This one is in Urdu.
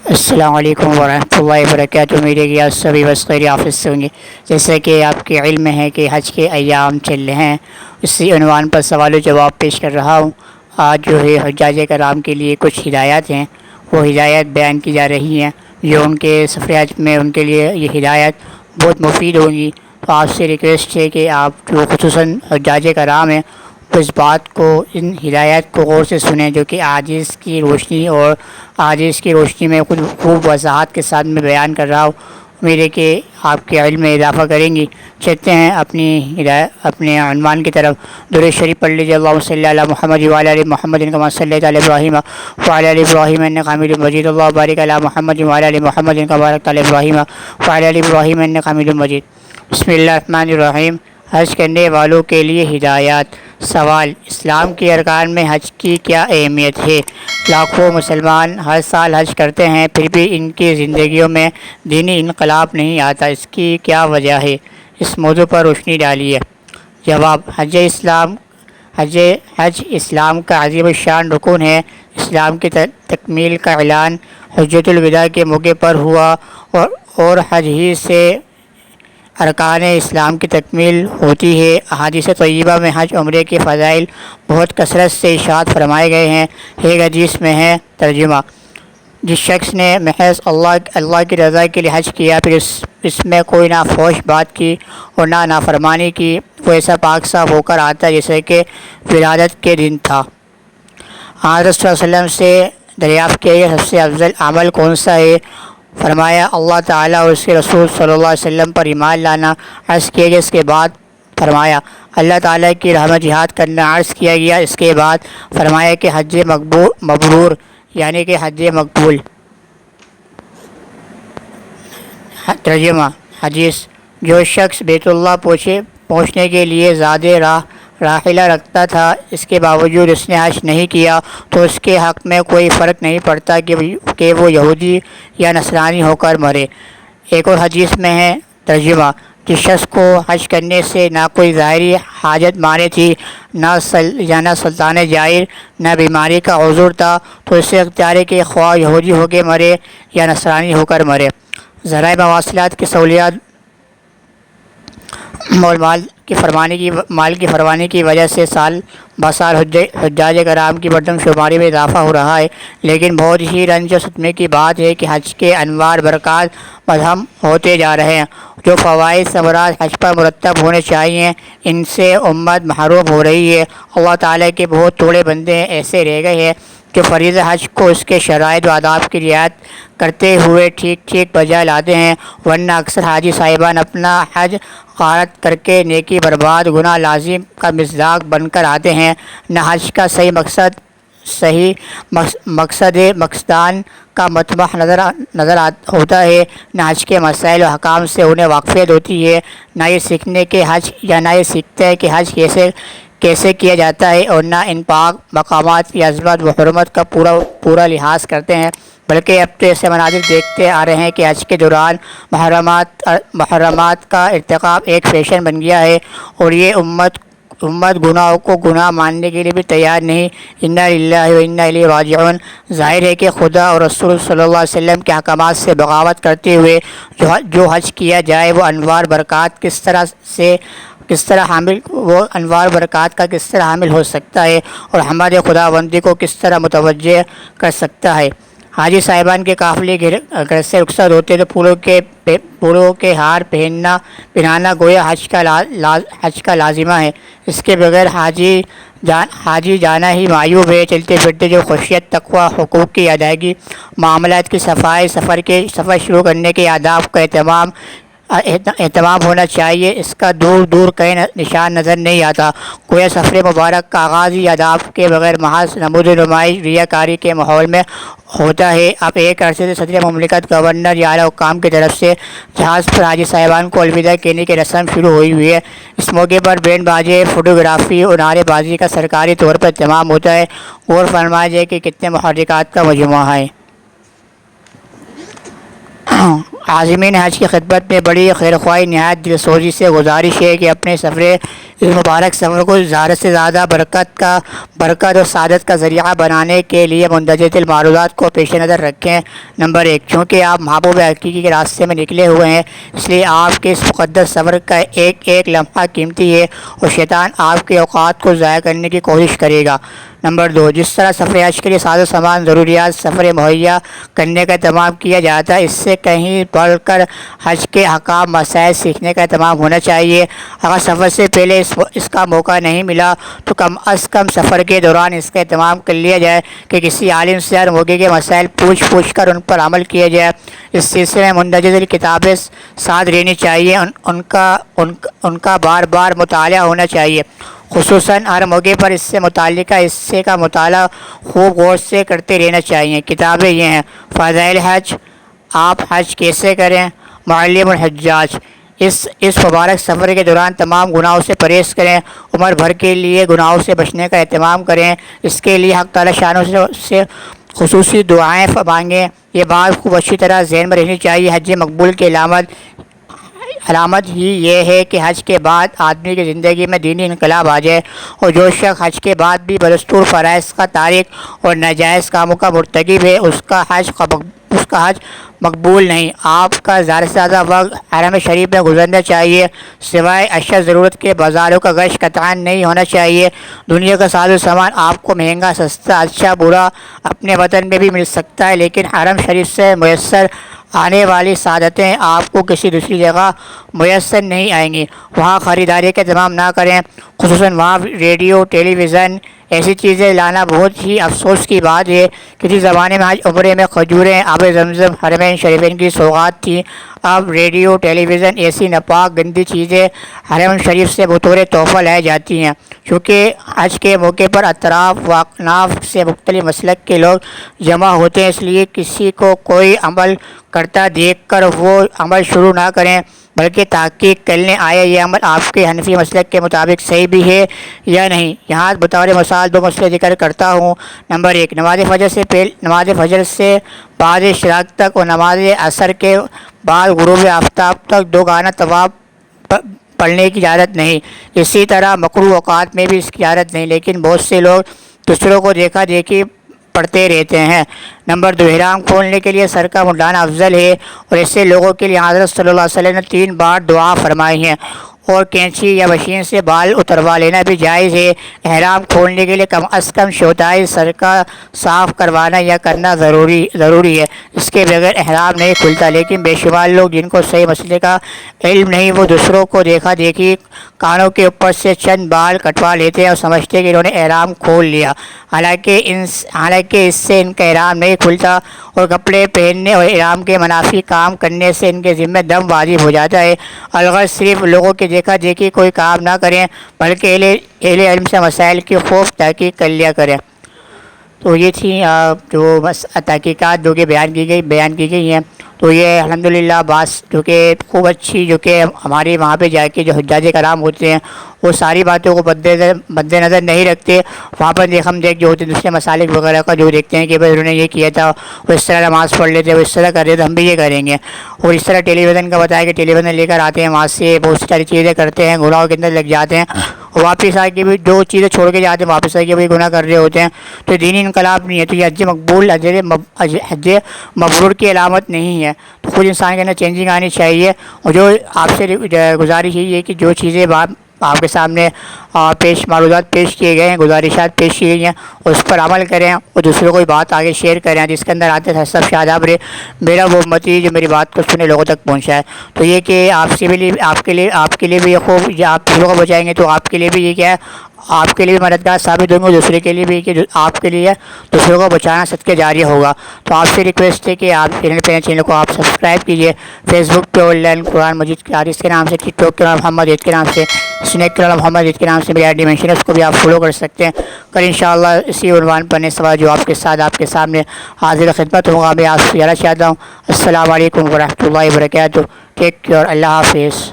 السلام علیکم ورحمۃ اللہ وبرکاتہ۔ میرے کہ آپ سبھی بس خیر آفت سے ہوں گے۔ جیسا کہ آپ کے علم ہے کہ حج کے ایام چل رہے ہیں، اسی عنوان پر سوال و جواب پیش کر رہا ہوں۔ آج جو ہے حجاج کرام کے لیے کچھ ہدایات ہیں، وہ ہدایات بیان کی جا رہی ہیں جو ان کے سفر حج میں ان کے لیے یہ ہدایت بہت مفید ہوں گی۔ تو آپ سے ریکویسٹ ہے کہ آپ جو خصوصاً حجاج کرام ہیں اس بات کو، ان ہدایات کو غور سے سنیں، جو کہ حدیث کی روشنی اور حدیث کی روشنی میں خود خوب وضاحت کے ساتھ میں بیان کر رہا ہوں۔ امید ہے کہ آپ کے علم میں اضافہ کریں گی۔ چلتے ہیں اپنے عنوان کی طرف۔ درود شریف پڑھ لیجیے۔ اللہم صلی علی محمد وعلی ال محمد کما صلیت علی ابراہیم وعلی ال ابراہیم انک حمید مجید۔ اللہم بارک علی محمد وعلی ال محمد کما بارکت علی ابراہیم وعلی ال ابراہیم انک حمید مجید۔ بسم اللہ الرحمن الرحیم۔ حج کرنے والوں کے لیے ہدایات۔ سوال: اسلام کے ارکان میں حج کی کیا اہمیت ہے؟ لاکھوں مسلمان ہر سال حج کرتے ہیں، پھر بھی ان کی زندگیوں میں دینی انقلاب نہیں آتا، اس کی کیا وجہ ہے؟ اس موضوع پر روشنی ڈالیے۔ جواب: حج اسلام کا عظیم الشان رکن ہے۔ اسلام کی تکمیل کا اعلان حجۃ الوداع کے موقع پر ہوا، اور حج ہی سے ارکان اسلام کی تکمیل ہوتی ہے۔ احادیث طیبہ میں حج عمرے کے فضائل بہت کثرت سے ارشاد فرمائے گئے ہیں۔ ایک حدیث میں ہے ترجمہ: جس شخص نے محض اللہ کی رضا کے لیے حج کیا، پھر اس میں کوئی نہ فحش بات کی اور نہ نافرمانی کی، وہ ایسا پاک صاف ہو کر آتا ہے جیسے کہ ولادت کے دن تھا۔ حضرت صلی اللہ علیہ وسلم سے دریافت کیا گیا، سب سے افضل عمل کون سا ہے؟ فرمایا اللہ تعالیٰ اور اس کے رسول صلی اللہ علیہ وسلم پر ایمان لانا۔ عرض کیا گیا اس کے بعد؟ فرمایا اللہ تعالیٰ کی راہ میں جہاد کرنا۔ عرض کیا گیا اس کے بعد؟ فرمایا کہ حج مبرور، یعنی کہ حج مقبول۔ ترجمہ: حدیث: جو شخص بیت اللہ پہنچنے کے لیے زادِ راحلہ رکھتا تھا، اس کے باوجود اس نے حج نہیں کیا، تو اس کے حق میں کوئی فرق نہیں پڑتا کہ وہ یہودی یا نصرانی ہو کر مرے۔ ایک اور حدیث میں ہے ترجمہ: جس شخص کو حج کرنے سے نہ کوئی ظاہری حاجت مانے تھی، نہ سلطان جائر، نہ بیماری کا عذر تھا، تو اسے اختیار ہے کہ خواہ یہودی ہو کے مرے یا نصرانی ہو کر مرے۔ ذرائع مواصلات کی سہولیات اور مال کی فراوانی کی وجہ سے سال بہ سال حجاج کرام کی مردم شماری میں اضافہ ہو رہا ہے، لیکن بہت ہی رنج و صدمے کی بات ہے کہ حج کے انوار برکات مدھم ہوتے جا رہے ہیں۔ جو فوائد ثمرات حج پر مرتب ہونے چاہیے، ان سے امت محروم ہو رہی ہے۔ اللہ تعالیٰ کے بہت تھوڑے بندے ایسے رہ گئے ہیں جو فریضہ حج کو اس کے شرائط و آداب کی رعایت کرتے ہوئے ٹھیک بجا لاتے ہیں، ورنہ اکثر حاجی صاحبان اپنا حج غارت کر کے نیکی برباد، گناہ لازم کا مصداق بن کر آتے ہیں۔ نہ حج کا صحیح مقصدان کا مطمح نظر ہوتا ہے، نہ حج کے مسائل و احکام سے انہیں واقفیت ہوتی ہے، نہ یہ سیکھتے ہیں کہ حج کیسے کیا جاتا ہے، اور نہ ان پاک مقامات کی عظمت و حرمت کا پورا لحاظ کرتے ہیں، بلکہ اب تو ایسے مناظر دیکھتے آ رہے ہیں کہ حج کے دوران محرمات کا ارتکاب ایک فیشن بن گیا ہے، اور یہ امت گناہوں کو گناہ ماننے کے لیے بھی تیار نہیں۔ انا للہ و انا الیہ راجعون۔ ظاہر ہے کہ خدا اور رسول صلی اللہ علیہ وسلم کے احکامات سے بغاوت کرتے ہوئے جو حج کیا جائے، وہ انوار برکات کا کس طرح حامل ہو سکتا ہے، اور ہمارے خداوندی کو کس طرح متوجہ کر سکتا ہے؟ حاجی صاحبان کے قافلے گھر سے رخصت ہوتے تو پھولوں کے ہار پہنانا گویا حج کا لازمہ ہے۔ اس کے بغیر حاجی جانا ہی معیوب ہے۔ چلتے پھرتے جو خشیت، تقوی، حقوق کی ادائیگی، معاملات کی صفائی، سفر شروع کرنے کے آداب کا اہتمام ہونا چاہیے، اس کا دور کہیں نشان نظر نہیں آتا۔ گویا سفر مبارک کا آغاز ہی آداب کے بغیر محض نمود و نمائش، ریاکاری کے ماحول میں ہوتا ہے۔ اب ایک عرصے سے صدر مملکت، گورنر یا اعلیٰ حکام کی طرف سے جہاز پر حاجی صاحبان کو الوداع کہنے کی رسم شروع ہوئی ہے۔ اس موقع پر بینڈ باجے، فوٹوگرافی اور نعرے بازی کا سرکاری طور پر اہتمام ہوتا ہے۔ غور فرمایا جائے کہ کتنے محرکات کا مجموعہ ہے۔ عازمین حج کی خدمت میں بڑی خیرخواہی، نہایت دل سوزی سے گزارش ہے کہ اپنے سفر اس مبارک سفر کو زیادہ سے زیادہ برکت اور سعادت کا ذریعہ بنانے کے لیے مندرجہ ذیل معروضات کو پیش نظر رکھیں۔ نمبر 1، چونکہ آپ محبوب حقیقی کے راستے میں نکلے ہوئے ہیں، اس لیے آپ کے اس مقدس سفر کا ایک ایک لمحہ قیمتی ہے اور شیطان آپ کے اوقات کو ضائع کرنے کی کوشش کرے گا۔ نمبر 2، جس طرح سفر حج کے لیے ساز و سامان ضروریات سفر مہیا کرنے کا اہتمام کیا جاتا ہے، اس سے کہیں بڑھ کر حج کے احکام مسائل سیکھنے کا اہتمام ہونا چاہیے۔ اگر سفر سے پہلے اس کا موقع نہیں ملا تو کم از کم سفر کے دوران اس کا اہتمام کر لیا جائے کہ کسی عالم سے ہر موقع کے مسائل پوچھ کر ان پر عمل کیا جائے۔ اس سلسلے میں مندرجہ ذیل کتابیں ساتھ رہنی چاہیے، ان کا بار بار مطالعہ ہونا چاہیے، خصوصاً ہر موقع پر اس سے متعلقہ حصے کا مطالعہ خوب غور سے کرتے رہنا چاہیے۔ کتابیں یہ ہیں: فضائل حج، آپ حج کیسے کریں، معلم الحجاج، اس مبارک سفر کے دوران تمام گناہوں سے پرہیز کریں، عمر بھر کے لیے گناہوں سے بچنے کا اہتمام کریں، اس کے لیے حق تعالی شانوں سے خصوصی دعائیں مانگیں۔ یہ بات خوب اچھی طرح ذہن میں رہنی چاہیے۔ حج مقبول کی علامت ہی یہ ہے کہ حج کے بعد آدمی کی زندگی میں دینی انقلاب آ جائے، اور جو شخص حج کے بعد بھی بدستور فرائض کا تارک اور ناجائز کاموں کا مرتکب ہے، اس کا حج مقبول نہیں۔ آپ کا زیادہ سے زیادہ وقت حرم شریف میں گزرنا چاہیے، سوائے اشد ضرورت کے بازاروں کا گشت قطعاً نہیں ہونا چاہیے۔ دنیا کا ساز و سامان آپ کو مہنگا سستا اچھا برا اپنے وطن میں بھی مل سکتا ہے، لیکن حرم شریف سے میسر آنے والی سعادتیں آپ کو کسی دوسری جگہ میسر نہیں آئیں گی۔ وہاں خریداری کا اہتمام نہ کریں، خصوصاً وہاں ریڈیو، ٹیلی ویژن ایسی چیزیں لانا بہت ہی افسوس کی بات ہے۔ کسی زمانے میں حج عمرے میں کھجوریں، آب زمزم حرمین شریفین کی سوغات تھی، اب ریڈیو، ٹیلی ویژن ایسی ناپاک گندی چیزیں حرم شریف سے بطور تحفہ لائی جاتی ہیں۔ چونکہ حج کے موقع پر اطراف و اکناف سے مختلف مسلک کے لوگ جمع ہوتے ہیں، اس لیے کسی کو کوئی عمل کرتا دیکھ کر وہ عمل شروع نہ کریں، بلکہ تحقیق کر لیں آیا یہ عمل آپ کے حنفی مسلک کے مطابق صحیح بھی ہے یا نہیں۔ یہاں بطور مثال 2 مسئلے ذکر کرتا ہوں۔ نمبر 1، نماز فجر سے بعد اشراق تک اور نماز عصر کے بعد غروب آفتاب تک 2 گانا طواف پڑھنے کی اجازت نہیں۔ اسی طرح مکروہ اوقات میں بھی اس کی اجازت نہیں، لیکن بہت سے لوگ دوسروں کو دیکھا دیکھی پڑھتے رہتے ہیں۔ نمبر 2، احرام کھولنے کے لیے سر کا منڈانا افضل ہے، اور ایسے لوگوں کے لیے حضرت صلی اللہ علیہ وسلم نے 3 بار دعا فرمائی ہے، اور کینچی یا مشین سے بال اتروا لینا بھی جائز ہے۔ احرام کھولنے کے لیے کم از کم چوتھائی سر کا صاف کروانا یا کرنا ضروری ہے، اس کے بغیر احرام نہیں کھلتا۔ لیکن بے شمار لوگ جن کو صحیح مسئلے کا علم نہیں، وہ دوسروں کو دیکھا دیکھی کانوں کے اوپر سے چند بال کٹوا لیتے ہیں اور سمجھتے ہیں کہ انہوں نے احرام کھول لیا، حالانکہ اس سے ان کا احرام نہیں کھلتا، اور کپڑے پہننے اور احرام کے منافی کام کرنے سے ان کے ذمہ دم واجب ہو جاتا ہے۔ الغرض صرف لوگوں کے دیکھا دیکھی کوئی کام نہ کریں، بلکہ اہل علم سے مسائل کی خوب تحقیق کر لیا کریں۔ تو یہ تھی جو بس تحقیقات جو کہ بیان کی گئی ہیں۔ تو یہ الحمدللہ بات جو کہ خوب اچھی، جو کہ ہمارے وہاں پہ جا کے جو حجاج کرام ہوتے ہیں وہ ساری باتوں کو مد نظر نہیں رکھتے۔ وہاں پر ہم جو ہوتے ہیں دوسرے مسالک وغیرہ کا جو دیکھتے ہیں کہ بھائی انہوں نے یہ کیا تھا، وہ اس طرح نماز پڑھ لیتے، وہ اس طرح کر رہے تو ہم بھی یہ کریں گے۔ اور اس طرح ٹیلی ویژن کا بتایا کہ ٹیلی ویژن لے کر آتے ہیں، وہاں سے بہت ساری چیزیں کرتے ہیں، گناہوں کے اندر لگ جاتے ہیں، اور واپس آ کے بھی جو چیزیں چھوڑ کے جاتے ہیں واپس آ کے وہی گناہ کر رہے ہوتے ہیں۔ تو دینی انقلاب نہیں ہے، تو یہ حج مقبول حج مبرور کی علامت نہیں ہے۔ تو خود انسان کے اندر چینجنگ آنی چاہیے، اور جو آپ سے گزارش یہی ہے کہ جو چیزیں آپ کے سامنے معروضات پیش کیے گئے ہیں، گزارشات پیش کی گئی ہیں، اس پر عمل کریں اور دوسروں کو بات آگے شیئر کریں، جس کے اندر آتے سب شاداب رہے میرا وہ امتی جو میری بات کو سنے لوگوں تک پہنچائے۔ تو یہ کہ آپ کے لیے بھی یہ خوب، آپ دوسروں کو بچائیں گے تو آپ کے لیے بھی یہ کیا ہے، آپ کے لیے بھی مددگار ثابت ہوں گے، دوسرے کے لیے بھی کہ آپ کے لیے دوسروں کو بچانا صدقے جاری ہوگا۔ تو آپ سے ریکویسٹ ہے کہ آپ چینل کو آپ سبسکرائب کیجئے، فیس بک پہ آن لائن قرآن مجید کے حدیث کے نام سے، ٹک ٹاک کے نام محمد عید کے نام سے، اسنیک کے نام محمد عید کے نام سے میری آئی ڈی مینشن ہے، اس کو بھی آپ فالو کر سکتے ہیں۔ کل انشاءاللہ اسی عنوان پر نئے سوال جو آپ کے سامنے حاضر خدمت ہوگا۔ میں آپ سے زیادہ چاہتا ہوں۔ السلام علیکم ورحمۃ اللہ وبرکاتہ۔ ٹیک کیئر، اللہ حافظ۔